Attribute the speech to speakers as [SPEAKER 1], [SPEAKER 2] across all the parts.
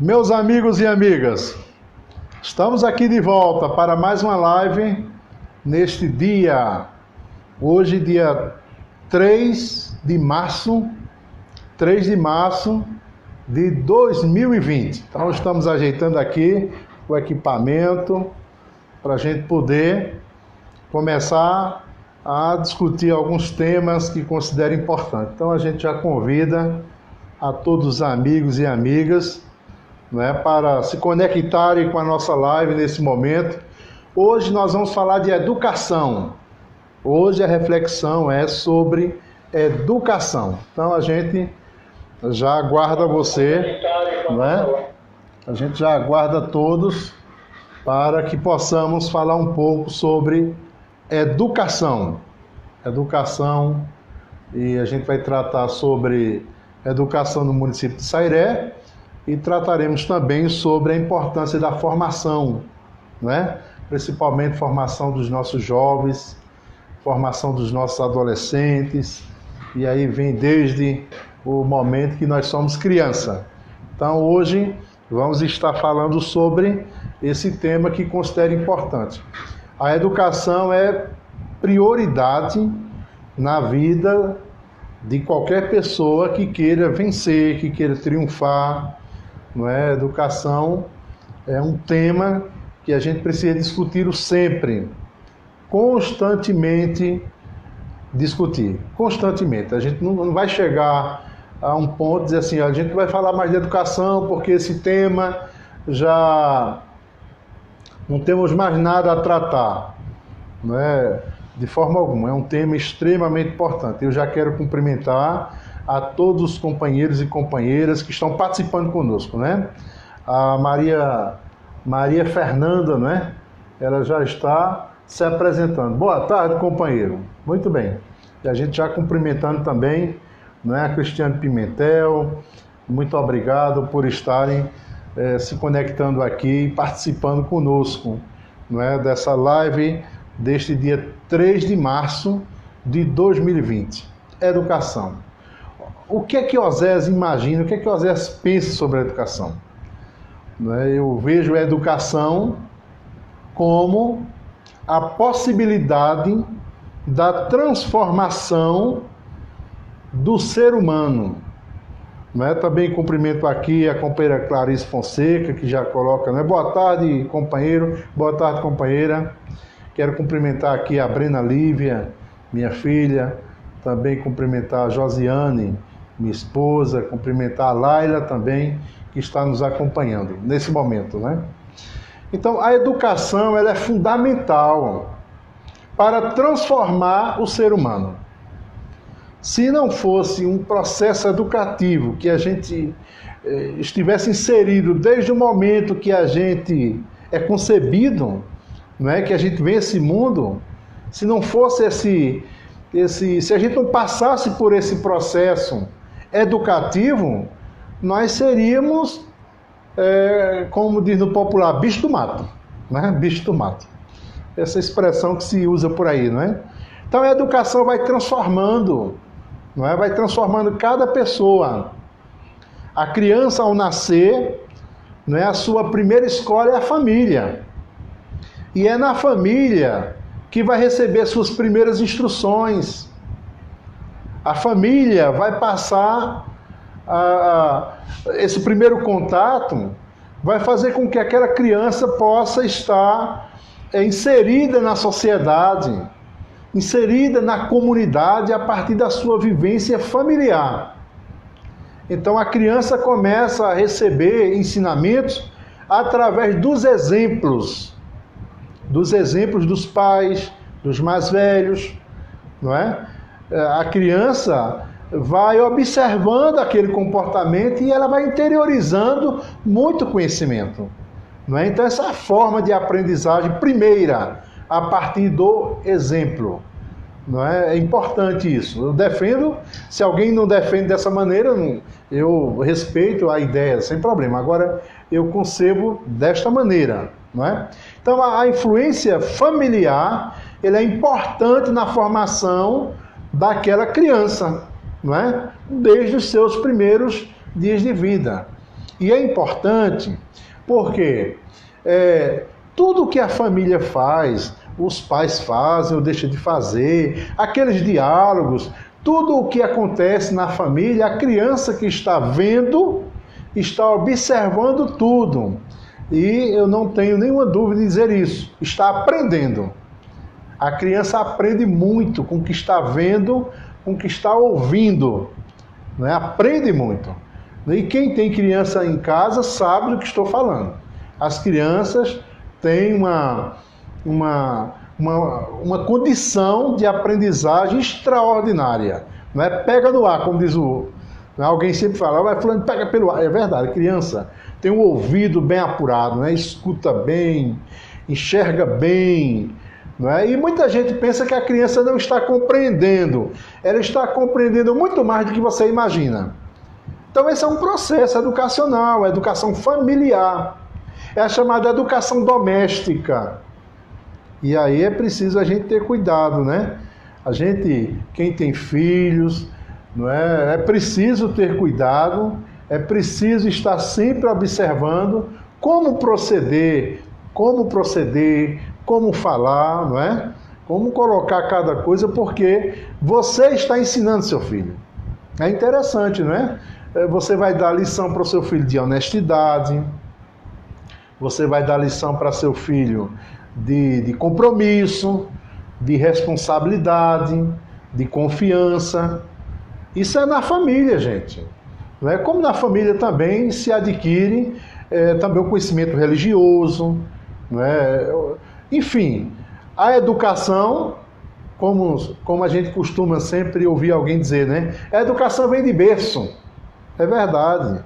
[SPEAKER 1] Meus amigos e amigas, estamos aqui de volta para mais uma live neste dia, hoje dia 3 de março de 2020. Então estamos ajeitando aqui o equipamento para a gente poder começar a discutir alguns temas que considero importantes. Então a gente já convida a todos os amigos e amigas, né, para se conectarem com a nossa live nesse momento. Hoje nós vamos falar de educação. Hoje a reflexão é sobre educação. Então a gente já aguarda você, né? A gente já aguarda todos para que possamos falar um pouco sobre educação. Educação, e a gente vai tratar sobre educação no município de Sairé e trataremos também sobre a importância da formação, né? Principalmente formação dos nossos jovens, formação dos nossos adolescentes, e aí vem desde o momento que nós somos criança. Então hoje vamos estar falando sobre esse tema que considero importante. A educação é prioridade na vida de qualquer pessoa que queira vencer, que queira triunfar, não é? Educação é um tema que a gente precisa discutir sempre, constantemente discutir, constantemente. A gente não vai chegar a um ponto de dizer assim, a gente vai falar mais de educação porque esse tema já não temos mais nada a tratar, não é? De forma alguma, é um tema extremamente importante. Eu já quero cumprimentar a todos os companheiros e companheiras que estão participando conosco, né? A Maria Fernanda, né? Ela já está se apresentando. Boa tarde, companheiro. Muito bem. E a gente já cumprimentando também, né, a Cristiane Pimentel. Muito obrigado por estarem se conectando aqui e participando conosco, né, dessa live deste dia 3 de março de 2020. Educação. O que é que Osés imagina, o que é que Osés pensa sobre a educação? Eu vejo a educação como a possibilidade da transformação do ser humano. Também cumprimento aqui a companheira Clarice Fonseca, que já coloca, né? Boa tarde, companheiro. Boa tarde, companheira. Quero cumprimentar aqui a Brena Lívia, minha filha. Também cumprimentar a Josiane, minha esposa. Cumprimentar a Laila também, que está nos acompanhando nesse momento, né? Então, a educação ela é fundamental para transformar o ser humano. Se não fosse um processo educativo que a gente estivesse inserido desde o momento que a gente é concebido, não é? Que a gente vem a esse mundo, se não fosse se a gente não passasse por esse processo educativo, nós seríamos, como diz no popular, bicho do mato, né? Bicho do mato. Essa expressão que se usa por aí, não é? Então a educação vai transformando, não é? Vai transformando cada pessoa. A criança, ao nascer, não é? A sua primeira escola é a família. E é na família que vai receber suas primeiras instruções. A família vai passar esse primeiro contato, vai fazer com que aquela criança possa estar inserida na sociedade, inserida na comunidade a partir da sua vivência familiar. Então a criança começa a receber ensinamentos através dos exemplos dos pais, dos mais velhos, não é? A criança vai observando aquele comportamento e ela vai interiorizando muito conhecimento, não é? Então essa é a forma de aprendizagem primeira, a partir do exemplo, não é? É importante isso. Eu defendo, se alguém não defende dessa maneira, eu respeito a ideia, sem problema. Agora eu concebo desta maneira, não é? Então a influência familiar, ela é importante na formação daquela criança, não é? Desde os seus primeiros dias de vida. E é importante porque tudo que a família faz, os pais fazem ou deixam de fazer, aqueles diálogos, tudo o que acontece na família, a criança que está vendo, está observando tudo. E eu não tenho nenhuma dúvida em dizer isso, está aprendendo. A criança aprende muito com o que está vendo, com o que está ouvindo, né? Aprende muito. E quem tem criança em casa sabe do que estou falando. As crianças têm uma condição de aprendizagem extraordinária. Não é? Pega no ar, como diz alguém sempre fala, vai fulano, pega pelo ar. É verdade, a criança tem um ouvido bem apurado, né? Escuta bem, enxerga bem. Não é? E muita gente pensa que a criança não está compreendendo. Ela está compreendendo muito mais do que você imagina. Então esse é um processo educacional, educação familiar. É a chamada educação doméstica. E aí é preciso a gente ter cuidado, né? Quem tem filhos, não é preciso ter cuidado, é preciso estar sempre observando como proceder, como falar, não é? Como colocar cada coisa, porque você está ensinando seu filho. É interessante, não é? Você vai dar lição para o seu filho de honestidade, você vai dar lição para seu filho de compromisso, de responsabilidade, de confiança. Isso é na família, gente. Não é? Como na família também se adquire também o conhecimento religioso, não é? Enfim, a educação, como a gente costuma sempre ouvir alguém dizer, né? A educação vem de berço. É verdade.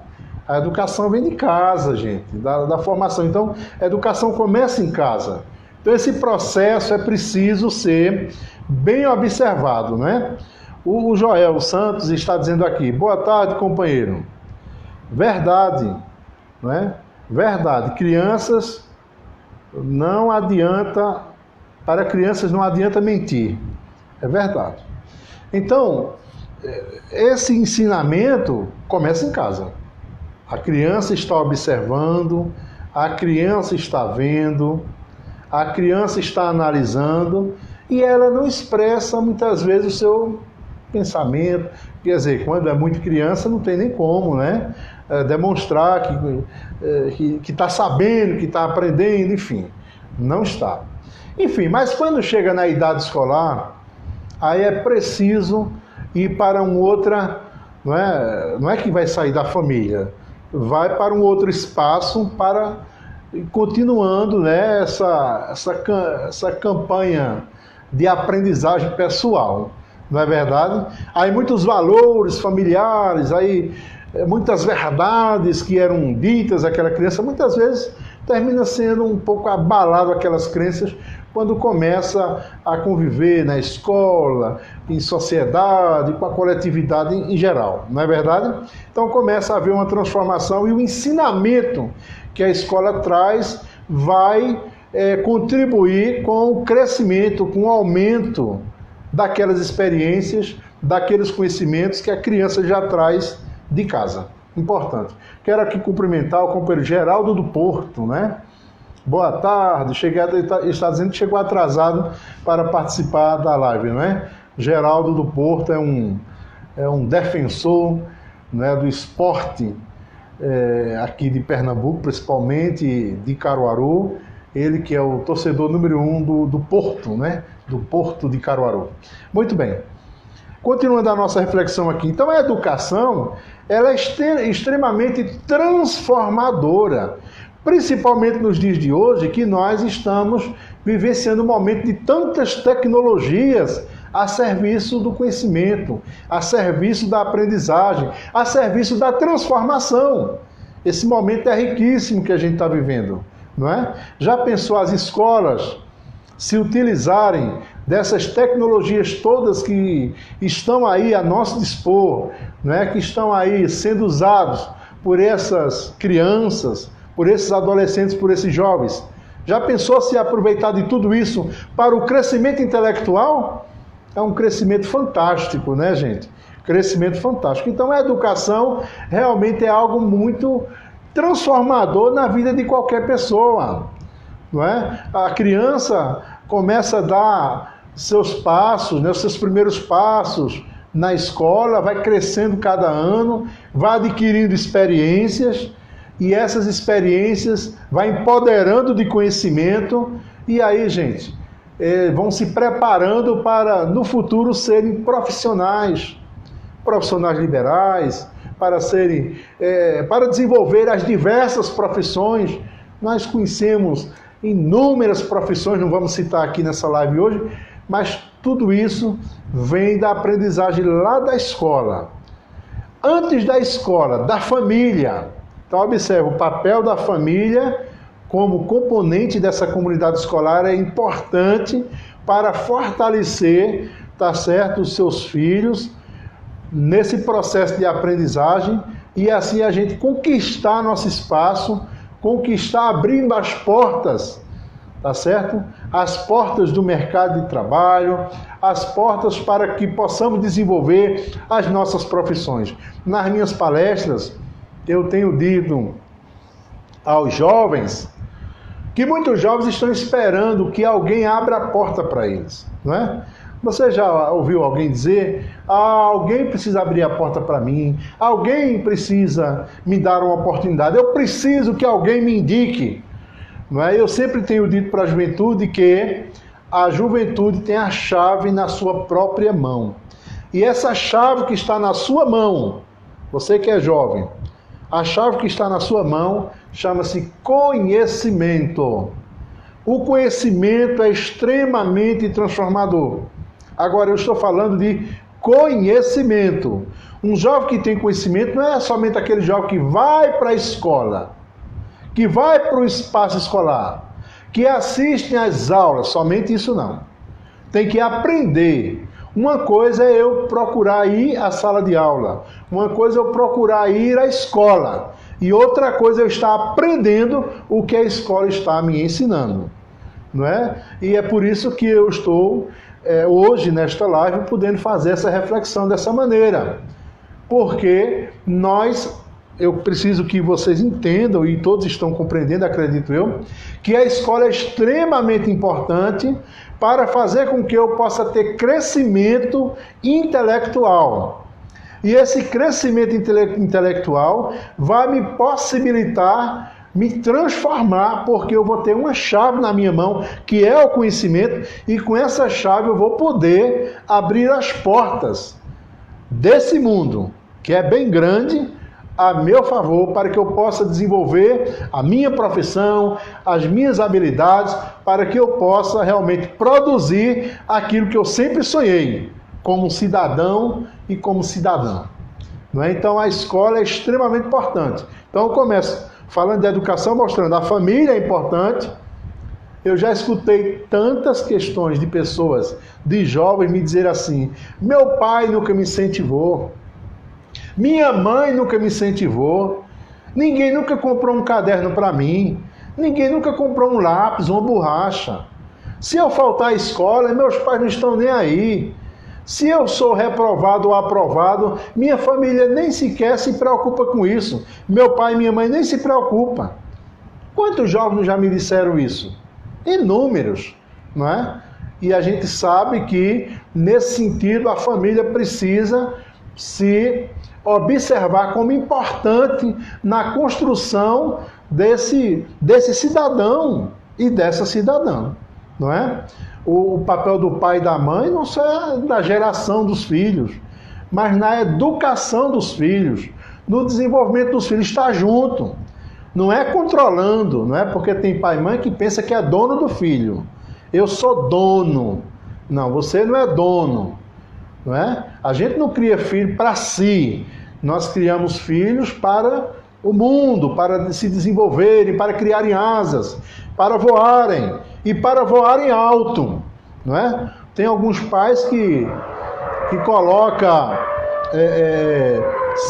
[SPEAKER 1] A educação vem de casa, gente, da formação. Então, a educação começa em casa. Então, esse processo é preciso ser bem observado, né? O Joel Santos está dizendo aqui, boa tarde, companheiro. Verdade, não é? Verdade. Para crianças não adianta mentir. É verdade. Então, esse ensinamento começa em casa. A criança está observando, a criança está vendo, a criança está analisando e ela não expressa muitas vezes o seu pensamento. Quer dizer, quando é muito criança não tem nem como, né? Demonstrar que está sabendo, que está aprendendo, enfim, não está. Enfim, mas quando chega na idade escolar, aí é preciso ir para outra, não é que vai sair da família, vai para um outro espaço para continuando, né, essa campanha de aprendizagem pessoal, não é verdade? Aí muitos valores familiares, aí muitas verdades que eram ditas àquela criança, muitas vezes termina sendo um pouco abalado aquelas crenças quando começa a conviver na escola, em sociedade, com a coletividade em geral, não é verdade? Então começa a haver uma transformação e o ensinamento que a escola traz vai contribuir com o crescimento, com o aumento daquelas experiências, daqueles conhecimentos que a criança já traz de casa. Importante. Quero aqui cumprimentar o companheiro Geraldo do Porto, né? Boa tarde, está dizendo que chegou atrasado para participar da live, não é? Geraldo do Porto é um defensor, né, do esporte aqui de Pernambuco, principalmente de Caruaru. Ele que é o torcedor número 1 do Porto, né? Do Porto de Caruaru. Muito bem. Continuando a nossa reflexão aqui. Então, a educação ela é extremamente transformadora, principalmente nos dias de hoje, que nós estamos vivenciando um momento de tantas tecnologias a serviço do conhecimento, a serviço da aprendizagem, a serviço da transformação. Esse momento é riquíssimo que a gente está vivendo, não é? Já pensou as escolas se utilizarem dessas tecnologias todas que estão aí a nosso dispor, né, que estão aí sendo usados por essas crianças, por esses adolescentes, por esses jovens? Já pensou se aproveitar de tudo isso para o crescimento intelectual? É um crescimento fantástico, né, gente? Crescimento fantástico. Então, a educação realmente é algo muito transformador na vida de qualquer pessoa, não é? A criança começa a dar seus passos, né, os seus primeiros passos na escola, vai crescendo cada ano, vai adquirindo experiências, e essas experiências vai empoderando de conhecimento, e aí, gente, vão se preparando para, no futuro, serem profissionais liberais, para desenvolver as diversas profissões. Nós conhecemos inúmeras profissões, não vamos citar aqui nessa live hoje, mas tudo isso vem da aprendizagem lá da escola. Antes da escola, da família. Então, observe, o papel da família como componente dessa comunidade escolar é importante para fortalecer, tá certo, os seus filhos nesse processo de aprendizagem e assim a gente conquistar nosso espaço, conquistar abrindo as portas, tá certo? As portas do mercado de trabalho, as portas para que possamos desenvolver as nossas profissões. Nas minhas palestras, eu tenho dito aos jovens que muitos jovens estão esperando que alguém abra a porta para eles, não é? Você já ouviu alguém dizer, alguém precisa abrir a porta para mim, alguém precisa me dar uma oportunidade, eu preciso que alguém me indique, não é? Eu sempre tenho dito para a juventude que a juventude tem a chave na sua própria mão. E essa chave que está na sua mão, você que é jovem, a chave que está na sua mão chama-se conhecimento. O conhecimento é extremamente transformador. Agora, eu estou falando de conhecimento. Um jovem que tem conhecimento não é somente aquele jovem que vai para a escola, que vai para o espaço escolar, que assiste às aulas, somente isso não. Tem que aprender. Uma coisa é eu procurar ir à sala de aula, uma coisa é eu procurar ir à escola, e outra coisa é eu estar aprendendo o que a escola está me ensinando, não é? E é por isso que eu estou hoje nesta live podendo fazer essa reflexão dessa maneira, porque eu preciso que vocês entendam, e todos estão compreendendo, acredito eu, que a escola é extremamente importante para fazer com que eu possa ter crescimento intelectual. E esse crescimento intelectual vai me possibilitar me transformar, porque eu vou ter uma chave na minha mão, que é o conhecimento, e com essa chave eu vou poder abrir as portas desse mundo, que é bem grande, a meu favor, para que eu possa desenvolver a minha profissão, as minhas habilidades, para que eu possa realmente produzir aquilo que eu sempre sonhei, como cidadão e como cidadã. Não é? Então a escola é extremamente importante. Então eu começo falando de educação, mostrando a família é importante. Eu já escutei tantas questões de pessoas, de jovens, me dizer assim: meu pai nunca me incentivou, minha mãe nunca me incentivou, ninguém nunca comprou um caderno para mim, ninguém nunca comprou um lápis, uma borracha. Se eu faltar à escola, meus pais não estão nem aí. Se eu sou reprovado ou aprovado, minha família nem sequer se preocupa com isso. Meu pai e minha mãe nem se preocupam. Quantos jovens já me disseram isso? Inúmeros, não é? E a gente sabe que, nesse sentido, a família precisa se observar como importante na construção desse cidadão e dessa cidadã, não é? O papel do pai e da mãe não só é da geração dos filhos, mas na educação dos filhos, no desenvolvimento dos filhos, está junto. Não é controlando, não é porque tem pai e mãe que pensa que é dono do filho. Eu sou dono. Não, você não é dono. Não é? A gente não cria filho para si. Nós criamos filhos para o mundo, para se desenvolverem, para criarem asas, para voarem e para voarem alto, não é? Tem alguns pais que colocam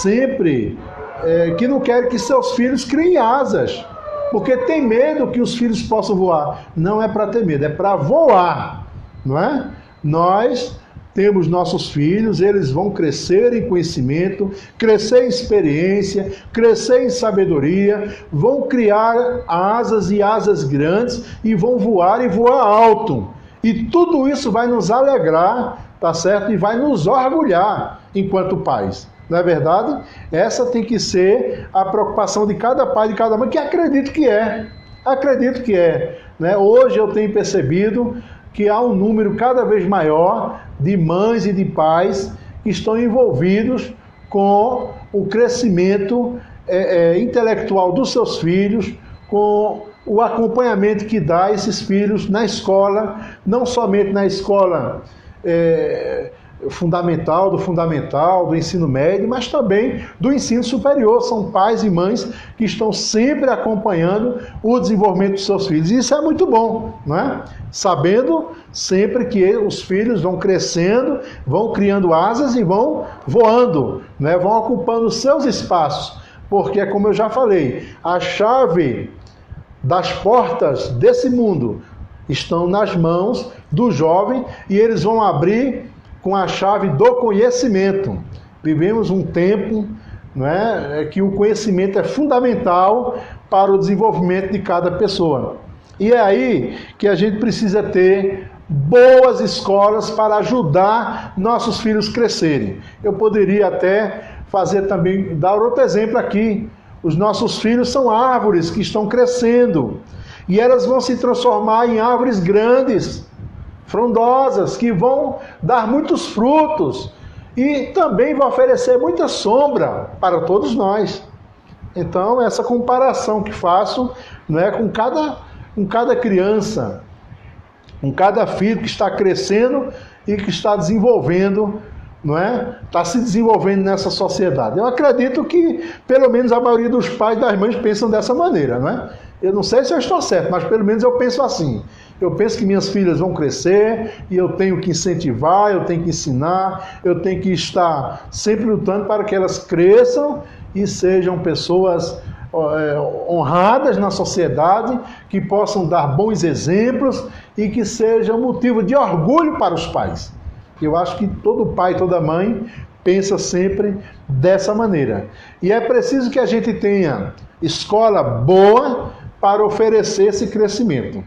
[SPEAKER 1] sempre que não querem que seus filhos criem asas, porque tem medo que os filhos possam voar. Não é para ter medo, é para voar, não é? Nós temos nossos filhos, eles vão crescer em conhecimento, crescer em experiência, crescer em sabedoria, vão criar asas e asas grandes e vão voar e voar alto. E tudo isso vai nos alegrar, tá certo? E vai nos orgulhar enquanto pais. Não é verdade? Essa tem que ser a preocupação de cada pai, de cada mãe, que acredito que é. Acredito que é. Né? Hoje eu tenho percebido que há um número cada vez maior de mães e de pais que estão envolvidos com o crescimento intelectual dos seus filhos, com o acompanhamento que dá a esses filhos na escola, não somente na escola fundamental, do ensino médio, mas também do ensino superior. São pais e mães que estão sempre acompanhando o desenvolvimento dos seus filhos. E isso é muito bom, não é? Sabendo sempre que os filhos vão crescendo, vão criando asas e vão voando, né? Vão ocupando os seus espaços. Porque, como eu já falei, a chave das portas desse mundo estão nas mãos do jovem e eles vão abrir com a chave do conhecimento. Vivemos um tempo, não é, que o conhecimento é fundamental para o desenvolvimento de cada pessoa. E é aí que a gente precisa ter boas escolas para ajudar nossos filhos a crescerem. Eu poderia até fazer também, dar outro exemplo aqui. Os nossos filhos são árvores que estão crescendo e elas vão se transformar em árvores grandes, frondosas, que vão dar muitos frutos e também vão oferecer muita sombra para todos nós. Então, essa comparação que faço, né, com cada criança, com cada filho que está crescendo e que está desenvolvendo, não é? Está se desenvolvendo nessa sociedade. Eu acredito que, pelo menos, a maioria dos pais e das mães pensam dessa maneira, não é? Eu não sei se eu estou certo, mas pelo menos eu penso assim. Eu penso que minhas filhas vão crescer e eu tenho que incentivar, eu tenho que ensinar, eu tenho que estar sempre lutando para que elas cresçam e sejam pessoas honradas na sociedade, que possam dar bons exemplos e que sejam motivo de orgulho para os pais. Eu acho que todo pai e toda mãe pensa sempre dessa maneira. E é preciso que a gente tenha escola boa para oferecer esse crescimento.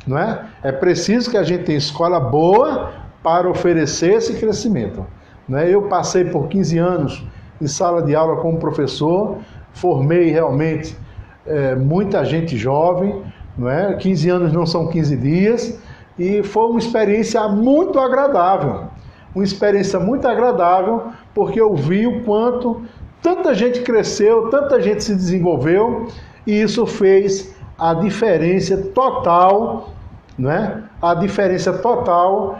[SPEAKER 1] Não é? É preciso que a gente tenha escola boa para oferecer esse crescimento. Não é? Eu passei por 15 anos em sala de aula como professor, formei realmente muita gente jovem, não é? 15 anos não são 15 dias, e foi uma experiência muito agradável. Uma experiência muito agradável, porque eu vi o quanto tanta gente cresceu, tanta gente se desenvolveu, e isso fez a diferença total, né? A diferença total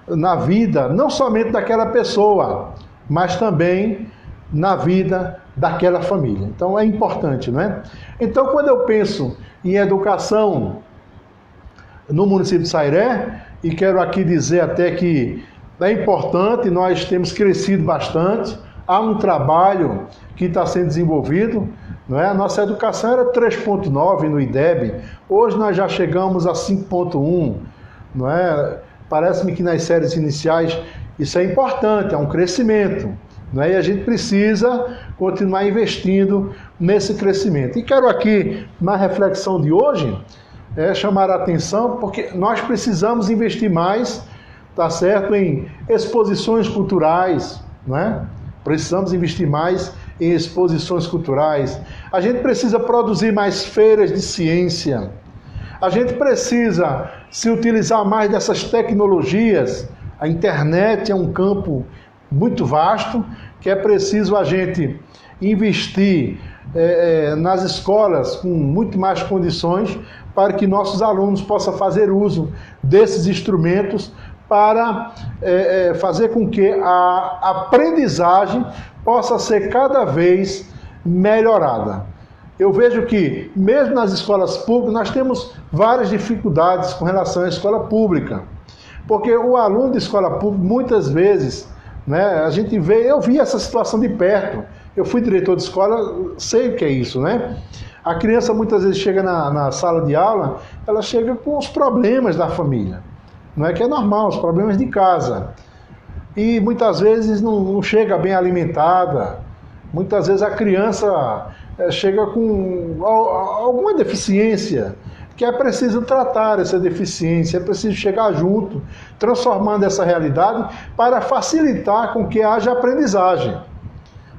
[SPEAKER 1] na vida, não somente daquela pessoa, mas também na vida daquela família. Então é importante, não é? Então, quando eu penso em educação no município de Sairé, e quero aqui dizer até que é importante, nós temos crescido bastante, há um trabalho que está sendo desenvolvido, não é? A nossa educação era 3.9 no IDEB, hoje nós já chegamos a 5.1, não é? Parece-me que nas séries iniciais isso é importante, é um crescimento, não é? E a gente precisa continuar investindo nesse crescimento. E quero aqui, na reflexão de hoje, chamar a atenção, porque nós precisamos investir mais, tá certo, em exposições culturais, não é? Precisamos investir mais em exposições culturais. A gente precisa produzir mais feiras de ciência. A gente precisa se utilizar mais dessas tecnologias. A internet é um campo muito vasto, que é preciso a gente investir nas escolas com muito mais condições para que nossos alunos possam fazer uso desses instrumentos para fazer com que a aprendizagem possa ser cada vez melhorada. Eu vejo que, mesmo nas escolas públicas, nós temos várias dificuldades com relação à escola pública. Porque o aluno de escola pública, muitas vezes, né, a gente vê, eu vi essa situação de perto. Eu fui diretor de escola, sei o que é isso, né? A criança muitas vezes chega na sala de aula, ela chega com os problemas da família. não é que é normal, os problemas de casa. E muitas vezes não chega bem alimentada, muitas vezes a criança chega com alguma deficiência, que é preciso tratar essa deficiência, é preciso chegar junto, transformando essa realidade para facilitar com que haja aprendizagem.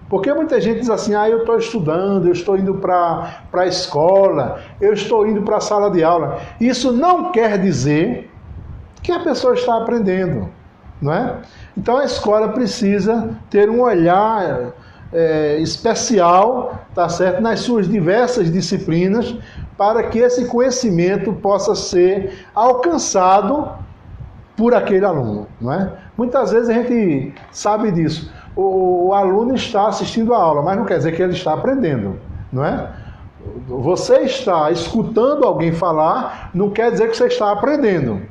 [SPEAKER 1] Porque muita gente diz assim, eu estou estudando, eu estou indo para a escola, eu estou indo para a sala de aula. Isso não quer dizer que a pessoa está aprendendo, não é? Então a escola precisa ter um olhar especial, tá certo, nas suas diversas disciplinas, para que esse conhecimento possa ser alcançado por aquele aluno, não é? Muitas vezes a gente sabe disso. O aluno está assistindo a aula, mas não quer dizer que ele está aprendendo, não é? Você está escutando alguém falar, não quer dizer que você está aprendendo,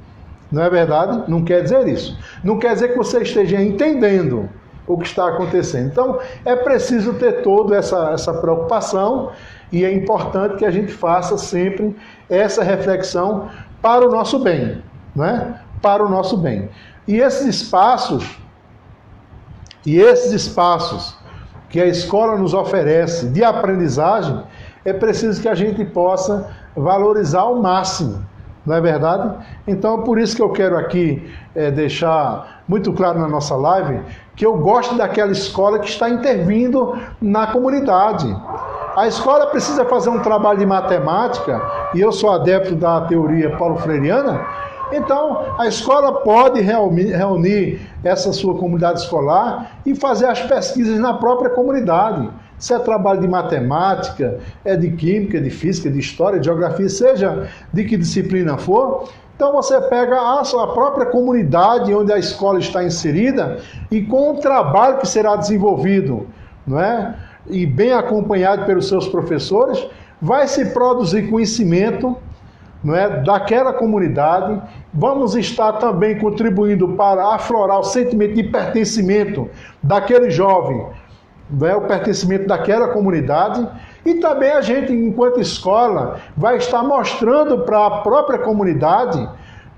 [SPEAKER 1] não é verdade? Não quer dizer isso. Não quer dizer que você esteja entendendo o que está acontecendo. Então, é preciso ter toda essa preocupação e é importante que a gente faça sempre essa reflexão para o nosso bem, não é? Para o nosso bem. E esses espaços que a escola nos oferece de aprendizagem, é preciso que a gente possa valorizar ao máximo, não é verdade? Então, por isso que eu quero aqui deixar muito claro na nossa live que eu gosto daquela escola que está intervindo na comunidade. A escola precisa fazer um trabalho de matemática, e eu sou adepto da teoria paulo-freiriana. Então, a escola pode reunir essa sua comunidade escolar e fazer as pesquisas na própria comunidade. Se é trabalho de matemática, é de química, de física, de história, de geografia, seja de que disciplina for. Então você pega a sua própria comunidade onde a escola está inserida e com o trabalho que será desenvolvido, não é? E bem acompanhado pelos seus professores, vai se produzir conhecimento, não é, daquela comunidade. Vamos estar também contribuindo para aflorar o sentimento de pertencimento daquele jovem, não é, o pertencimento daquela comunidade. E também a gente, enquanto escola, vai estar mostrando para a própria comunidade,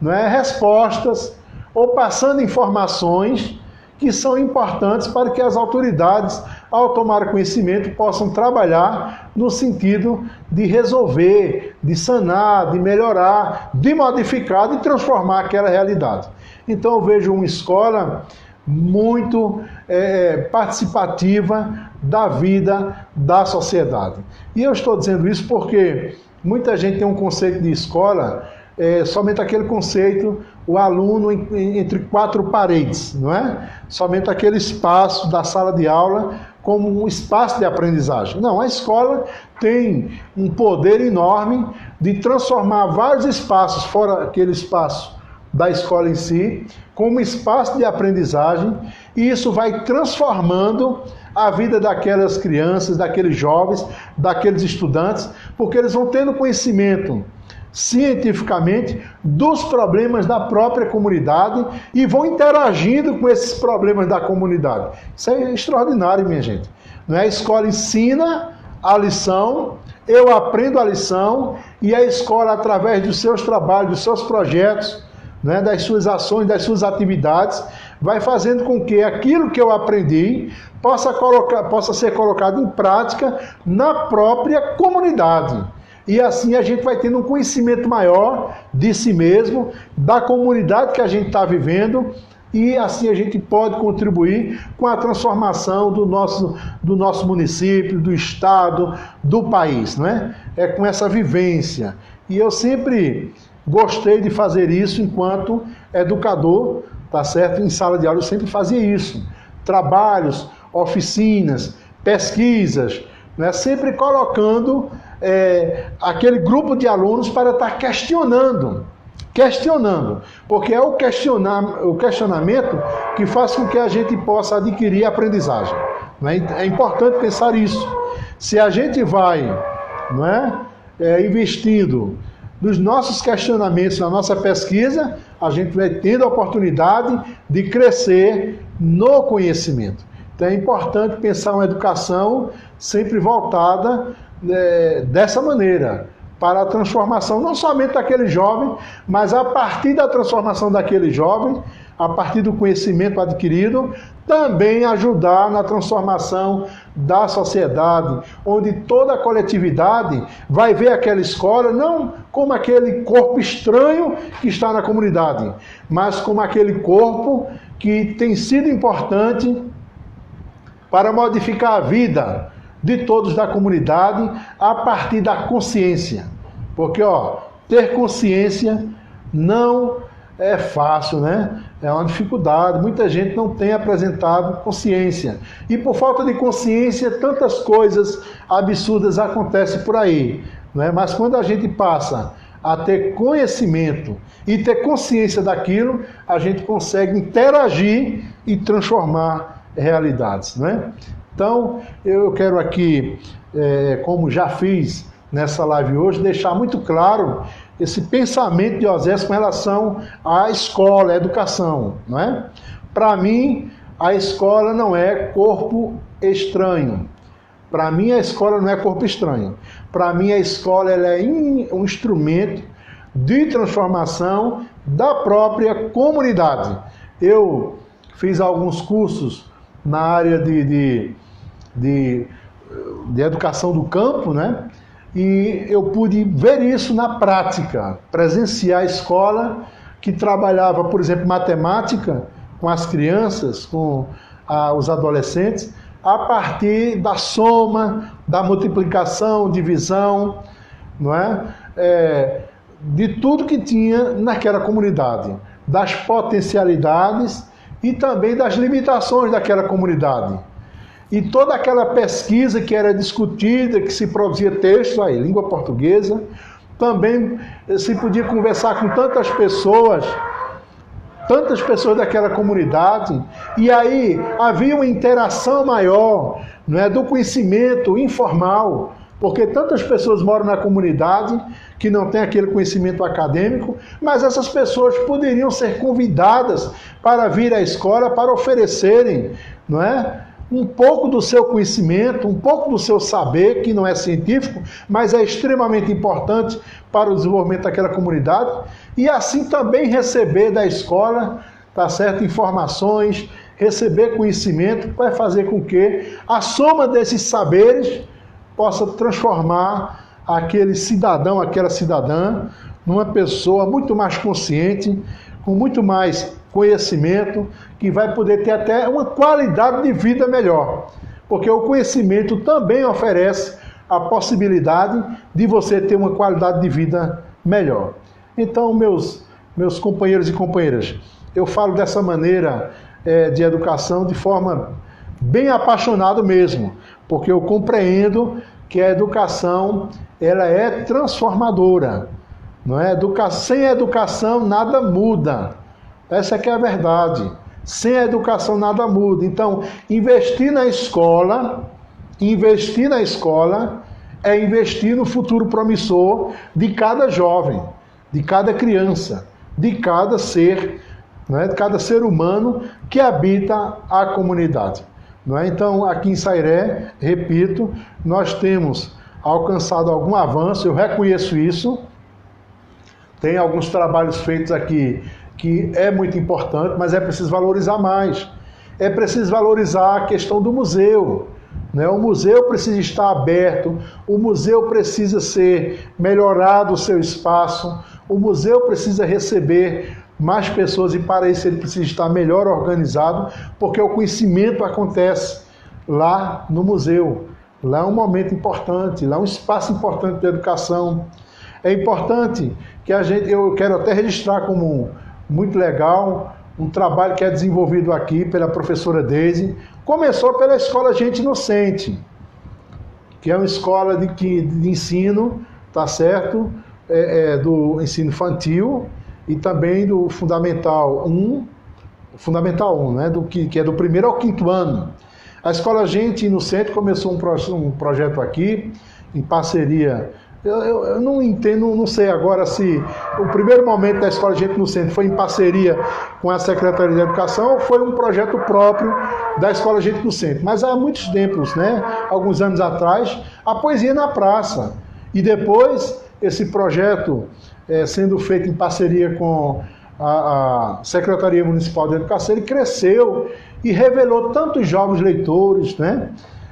[SPEAKER 1] não é, respostas ou passando informações que são importantes para que as autoridades, ao tomar conhecimento, possam trabalhar no sentido de resolver, de sanar, de melhorar, de modificar, de transformar aquela realidade. Então eu vejo uma escola muito participativa da vida da sociedade. E eu estou dizendo isso porque muita gente tem um conceito de escola, somente aquele conceito, o aluno entre quatro paredes, não é? Somente aquele espaço da sala de aula como um espaço de aprendizagem. Não, a escola tem um poder enorme de transformar vários espaços, fora aquele espaço da escola em si, como espaço de aprendizagem, e isso vai transformando a vida daquelas crianças, daqueles jovens, daqueles estudantes, porque eles vão tendo conhecimento cientificamente dos problemas da própria comunidade e vão interagindo com esses problemas da comunidade. Isso é extraordinário, minha gente. Não é? A escola ensina a lição, eu aprendo a lição, e a escola, através dos seus trabalhos, dos seus projetos, né, das suas ações, das suas atividades, vai fazendo com que aquilo que eu aprendi possa ser colocado em prática na própria comunidade. E assim a gente vai tendo um conhecimento maior de si mesmo, da comunidade que a gente está vivendo, e assim a gente pode contribuir com a transformação do nosso município, do estado, do país, não é? É com essa vivência. E eu sempre gostei de fazer isso enquanto educador, tá certo? Em sala de aula eu sempre fazia isso. Trabalhos, oficinas, pesquisas, né? Sempre colocando aquele grupo de alunos para estar questionando, porque é o questionamento que faz com que a gente possa adquirir aprendizagem. Não é? É importante pensar isso. Se a gente vai, não é, investindo nos nossos questionamentos, na nossa pesquisa, a gente vai tendo a oportunidade de crescer no conhecimento. Então é importante pensar uma educação sempre voltada dessa maneira, para a transformação, não somente daquele jovem, mas a partir da transformação daquele jovem, a partir do conhecimento adquirido, também ajudar na transformação da sociedade, onde toda a coletividade vai ver aquela escola não como aquele corpo estranho que está na comunidade, mas como aquele corpo que tem sido importante para modificar a vida de todos da comunidade a partir da consciência. Porque, ter consciência não é fácil, né? É uma dificuldade. Muita gente não tem apresentado consciência. E por falta de consciência, tantas coisas absurdas acontecem por aí, né? Mas quando a gente passa a ter conhecimento e ter consciência daquilo, a gente consegue interagir e transformar realidades, né? Então, eu quero aqui, como já fiz nessa live hoje, deixar muito claro esse pensamento de Osés com relação à escola, à educação, não é? Para mim, a escola não é corpo estranho. Para mim, a escola não é corpo estranho. Para mim, a escola ela é um instrumento de transformação da própria comunidade. Eu fiz alguns cursos na área de educação do campo, né? E eu pude ver isso na prática, presenciar a escola que trabalhava, por exemplo, matemática com as crianças, com os adolescentes, a partir da soma, da multiplicação, divisão, não é? De tudo que tinha naquela comunidade, das potencialidades e também das limitações daquela comunidade. E toda aquela pesquisa que era discutida, que se produzia texto aí, língua portuguesa, também se podia conversar com tantas pessoas daquela comunidade, e aí havia uma interação maior, não é, do conhecimento informal, porque tantas pessoas moram na comunidade que não tem aquele conhecimento acadêmico, mas essas pessoas poderiam ser convidadas para vir à escola para oferecerem, não é, um pouco do seu conhecimento, um pouco do seu saber, que não é científico, mas é extremamente importante para o desenvolvimento daquela comunidade, e assim também receber da escola, tá certo, informações, receber conhecimento, vai fazer com que a soma desses saberes possa transformar aquele cidadão, aquela cidadã, numa pessoa muito mais consciente, com muito mais conhecimento, que vai poder ter até uma qualidade de vida melhor. Porque o conhecimento também oferece a possibilidade de você ter uma qualidade de vida melhor. Então, meus companheiros e companheiras, eu falo dessa maneira de educação de forma bem apaixonada mesmo, porque eu compreendo que a educação ela é transformadora. Não é? Sem educação nada muda. Essa é que é a verdade. Sem a educação nada muda. Então, investir na escola é investir no futuro promissor de cada jovem, de cada criança, de cada ser, não é? De cada ser humano que habita a comunidade. Não é? Então, aqui em Sairé, repito, nós temos alcançado algum avanço, eu reconheço isso. Tem alguns trabalhos feitos aqui que é muito importante, mas é preciso valorizar mais. É preciso valorizar a questão do museu, né? O museu precisa estar aberto, o museu precisa ser melhorado o seu espaço, o museu precisa receber mais pessoas e para isso ele precisa estar melhor organizado, porque o conhecimento acontece lá no museu. Lá é um momento importante, lá é um espaço importante de educação. É importante que eu quero até registrar como muito legal um trabalho que é desenvolvido aqui pela professora Deise. Começou pela Escola Gente Inocente, que é uma escola de ensino, tá certo? Do ensino infantil e também do Fundamental 1, né? Que é do 1º ao 5º ano. A Escola Gente Inocente começou um projeto aqui, em parceria. Eu não entendo, não sei agora se o primeiro momento da Escola Gente Inocente foi em parceria com a Secretaria de Educação ou foi um projeto próprio da Escola Gente Inocente. Mas há muitos tempos, né? Alguns anos atrás, a poesia na praça. E depois esse projeto sendo feito em parceria com a Secretaria Municipal de Educação, ele cresceu e revelou tantos jovens leitores, né?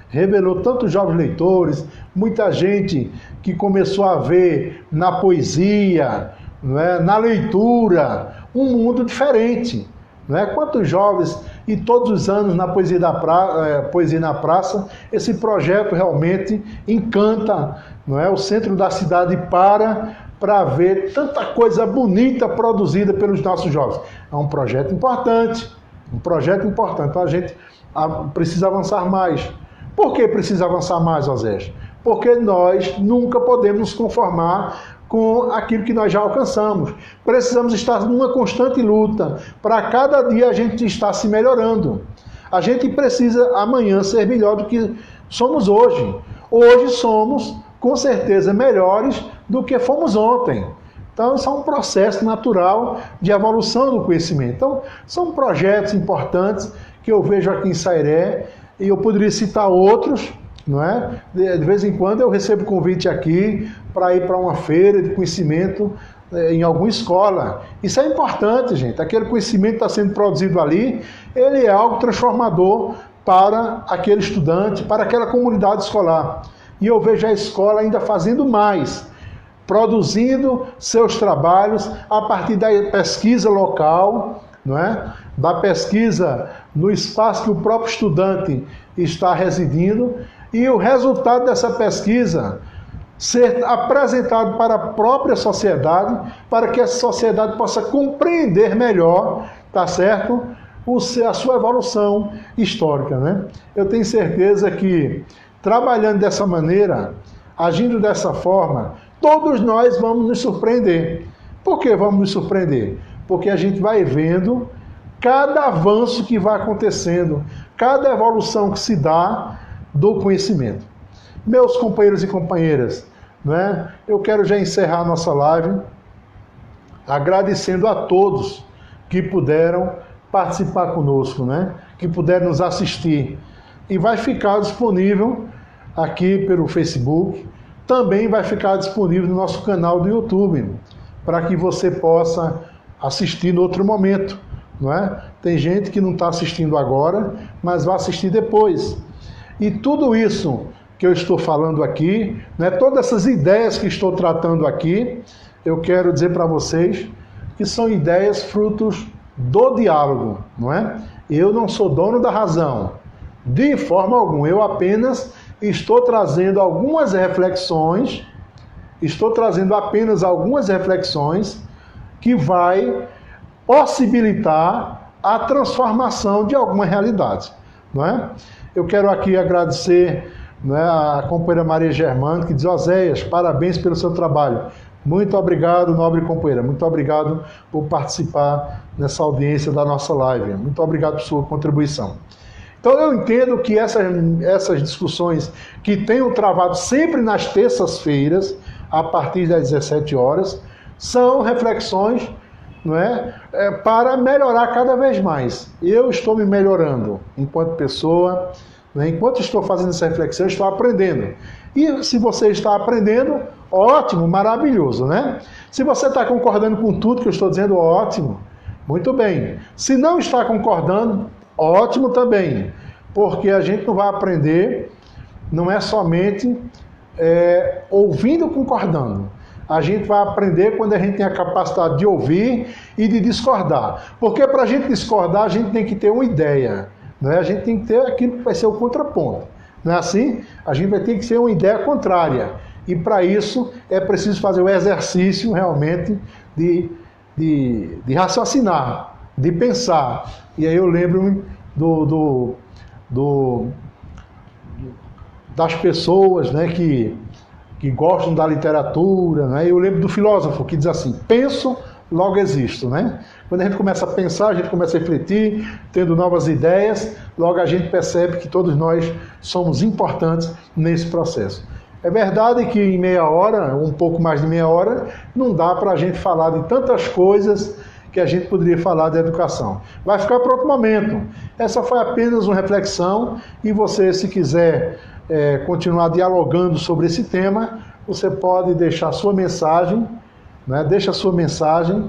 [SPEAKER 1] Revelou tantos jovens leitores, muita gente que começou a ver na poesia, não é? Na leitura, um mundo diferente. Não é? Quantos jovens, e todos os anos na Poesia na Praça, esse projeto realmente encanta, não é? O centro da cidade para ver tanta coisa bonita produzida pelos nossos jovens. É um projeto importante, Então a gente precisa avançar mais. Por que precisa avançar mais, Osés? Porque nós nunca podemos nos conformar com aquilo que nós já alcançamos. Precisamos estar numa constante luta para cada dia a gente estar se melhorando. A gente precisa amanhã ser melhor do que somos hoje. Hoje somos, com certeza, melhores do que fomos ontem. Então, isso é um processo natural de evolução do conhecimento. Então, são projetos importantes que eu vejo aqui em Sairé, e eu poderia citar outros, não é? De vez em quando eu recebo convite aqui para ir para uma feira de conhecimento em alguma escola. Isso é importante, gente. Aquele conhecimento que está sendo produzido ali, ele é algo transformador para aquele estudante, para aquela comunidade escolar. E eu vejo a escola ainda fazendo mais, produzindo seus trabalhos a partir da pesquisa local, não é? Da pesquisa no espaço que o próprio estudante está residindo, e o resultado dessa pesquisa ser apresentado para a própria sociedade, para que essa sociedade possa compreender melhor, tá certo? A sua evolução histórica, né? Eu tenho certeza que, trabalhando dessa maneira, agindo dessa forma, todos nós vamos nos surpreender. Por que vamos nos surpreender? Porque a gente vai vendo cada avanço que vai acontecendo, cada evolução que se dá do conhecimento. Meus companheiros e companheiras, né, eu quero já encerrar a nossa live agradecendo a todos que puderam participar conosco, né, que puderam nos assistir. E vai ficar disponível aqui pelo Facebook, também vai ficar disponível no nosso canal do YouTube, para que você possa assistir no outro momento. Não é? Tem gente que não está assistindo agora, mas vai assistir depois. E tudo isso que eu estou falando aqui, né, todas essas ideias que estou tratando aqui, eu quero dizer para vocês que são ideias frutos do diálogo, não é? Eu não sou dono da razão, de forma alguma. Eu apenas estou trazendo algumas reflexões, que vai possibilitar a transformação de alguma realidade, não é? Eu quero aqui agradecer, não é, a companheira Maria Germana, que diz: Oséias, parabéns pelo seu trabalho. Muito obrigado, nobre companheira. Muito obrigado por participar nessa audiência da nossa live. Muito obrigado por sua contribuição. Então eu entendo que essas discussões que tenho travado sempre nas terças-feiras, a partir das 17 horas, são reflexões, não é, para melhorar cada vez mais. Eu estou me melhorando enquanto pessoa, né? Enquanto estou fazendo essa reflexão, estou aprendendo. E se você está aprendendo, ótimo, maravilhoso, né? Se você está concordando com tudo que eu estou dizendo, ótimo, muito bem. Se não está concordando, ótimo também, porque a gente não vai aprender, não é somente ouvindo, concordando. A gente vai aprender quando a gente tem a capacidade de ouvir e de discordar. Porque para a gente discordar, a gente tem que ter uma ideia, não é? A gente tem que ter aquilo que vai ser o contraponto. Não é assim? A gente vai ter que ter uma ideia contrária. E para isso é preciso fazer o exercício realmente de raciocinar, de pensar. E aí eu lembro-me das pessoas, né, que gostam da literatura, né? Eu lembro do filósofo que diz assim: penso, logo existo, né? Quando a gente começa a pensar, a gente começa a refletir, tendo novas ideias, logo a gente percebe que todos nós somos importantes nesse processo. É verdade que em meia hora, um pouco mais de meia hora, não dá para a gente falar de tantas coisas que a gente poderia falar da educação. Vai ficar para outro momento. Essa foi apenas uma reflexão, e você, se quiser continuar dialogando sobre esse tema, você pode deixar sua mensagem, né? Deixa a sua mensagem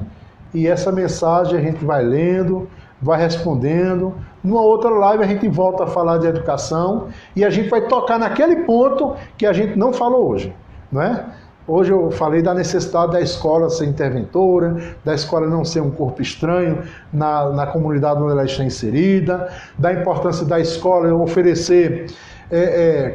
[SPEAKER 1] e essa mensagem a gente vai lendo, vai respondendo. Numa outra live a gente volta a falar de educação e a gente vai tocar naquele ponto que a gente não falou hoje, não é? Hoje eu falei da necessidade da escola ser interventora, da escola não ser um corpo estranho na comunidade onde ela está inserida, da importância da escola oferecer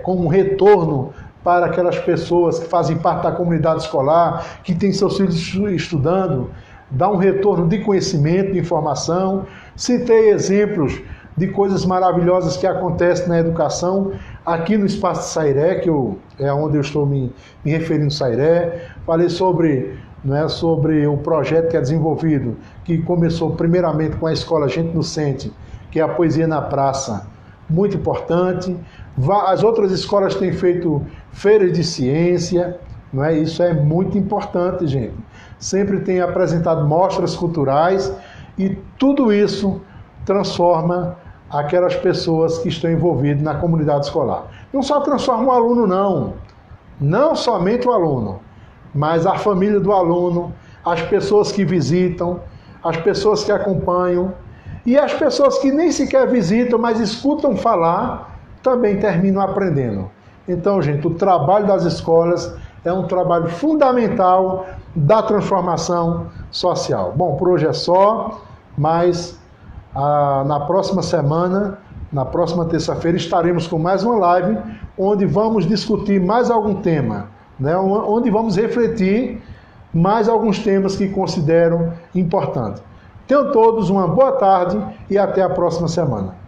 [SPEAKER 1] como retorno para aquelas pessoas que fazem parte da comunidade escolar, que têm seus filhos estudando, dar um retorno de conhecimento, de informação. Citei exemplos de coisas maravilhosas que acontecem na educação aqui no Espaço de Sairé, que é onde eu estou me referindo, Sairé. Falei sobre o projeto que é desenvolvido, que começou primeiramente com a escola Gente Inocente, que é a Poesia na Praça, muito importante. As outras escolas têm feito feiras de ciência, não é? Isso é muito importante, gente. Sempre tem apresentado mostras culturais e tudo isso transforma aquelas pessoas que estão envolvidas na comunidade escolar. Não só transforma o aluno, não somente o aluno, mas a família do aluno, as pessoas que visitam, as pessoas que acompanham e as pessoas que nem sequer visitam, mas escutam falar, também terminam aprendendo. Então, gente, o trabalho das escolas é um trabalho fundamental da transformação social. Bom, por hoje é só, mas na próxima semana, na próxima terça-feira, estaremos com mais uma live onde vamos discutir mais algum tema, né? Onde vamos refletir mais alguns temas que considero importantes. Tenham todos uma boa tarde e até a próxima semana.